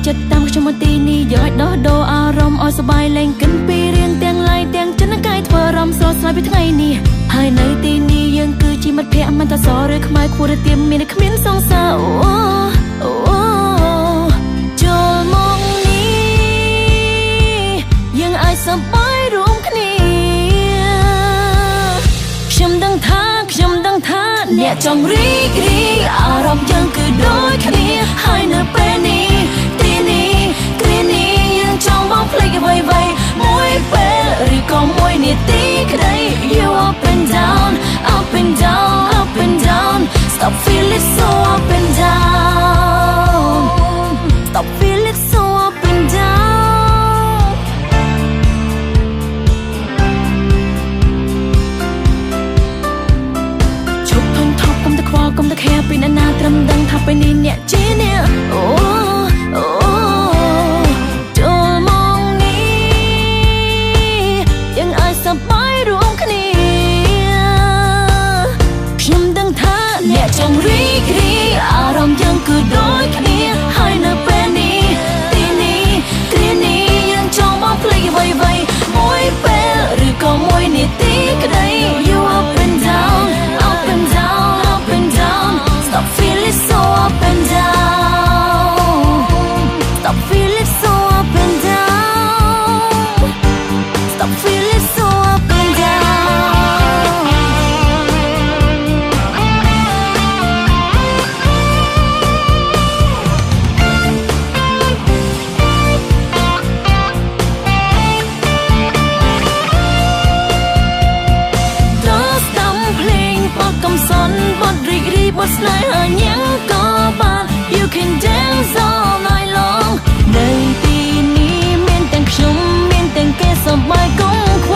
ចិត្តតាមខ្ញុំមកទីនេះយកឲ្យដោះដូរអារម្មណ៍ឲ្យសប្បាយលែងគិនពីរៀងទាំងឡាយទាំងចិត្តកាយធ្វើអារម្មណ៍ស្រស់ស្រាយពីថ្ងៃនេះហើយនៅទីនេះយើងគឺជាមិត្តភក្តិមិនថាសឬខ្មៅខ្ពស់ឬទាបមានគ្មានសង្សារអូចូលមកនេះយើងអាចសប្បាយរួមគ្នាខ្ញុំដឹងថាអ្នកចង់រីករាយអារម្មណ៍យើងគឺដូចគ្នាហើយនៅពេលនេះទីនេះគ្រានេះយើងចង់មកភ្លេចអ្វីមួយពេលឬក៏មួយនាទីក្តី You up and down up and down up and down stop feeling so up and down stop feeling so up and down ជប់ធំថប់កុំតែខ្វល់កុំតែខែពីណាត្រឹមដឹងថាពេលនេះអ្នកជាអ្នកចូលមកនេះយើងអាចសប្បាយរួមគ្នាខ្ញុំដឹងថាអ្នកចង់រីករាយអារម្មណ៍យើងគឺដូចគ្នាហើយនៅពេលនេះទីនេះគ្រានេះយើងចង់មកភ្លេចអ្វីមួយពេលឬក៏មួយនាទីក្តី You up and down up and down up and down stop feeling so up and down stop feeling so up and down stop feeling so up and down កំសត់បត់រីករាយបត់ស្នេហាញ៉ាំងក៏បាន You can dance all night long នៅទីនេះមានទាំងខ្ញុំមានទាំងគេសប្បាយកុំខ្វ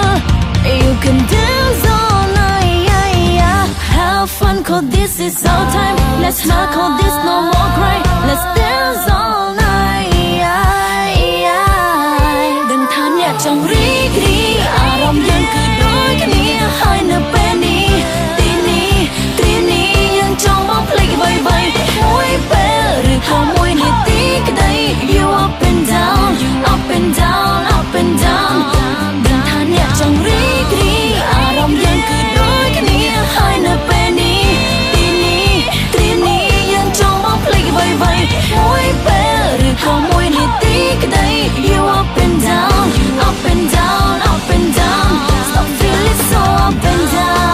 ល់ You can dance all night have fun cause this is our time let's not call this no more cry let's dance all night ដឹងថាអ្នកចង់រីករាយអារម្មណ៍យើងគឺដូចគ្នាហើយនៅពេលនេះចង់មកភ្លេចអ្វីមួយពេលឬក៏មួយនាទីក្តី You up and down up and down up and down ដឹងថាអ្នកចង់រីករាយអារម្មណ៍យើងគឺដូចគ្នាហើយនៅពេលនេះទីនេះគ្រានេះយើងចង់មកភ្លេចអ្វីមួយពេលឬក៏មួយនាទីក្តី You up and down up and down up and down stop feeling so up and down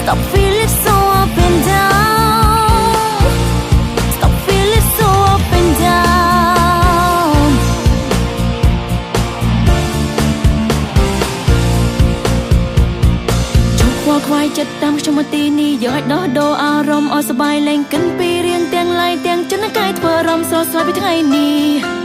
stop feeling so up and down stop feeling so up and down ជប់ខ្វល់ខ្វាយចិត្តតាមខ្ញុំមកទីនេះយកឲ្យដោះដូរអារម្មណ៍ឲ្យសប្បាយលែងគិនពីរៀងទាំងឡាយទាំងចិត្តកាយធ្វើអារម្មណ៍ស្រស់ស្រាយពីថ្ងៃនេះ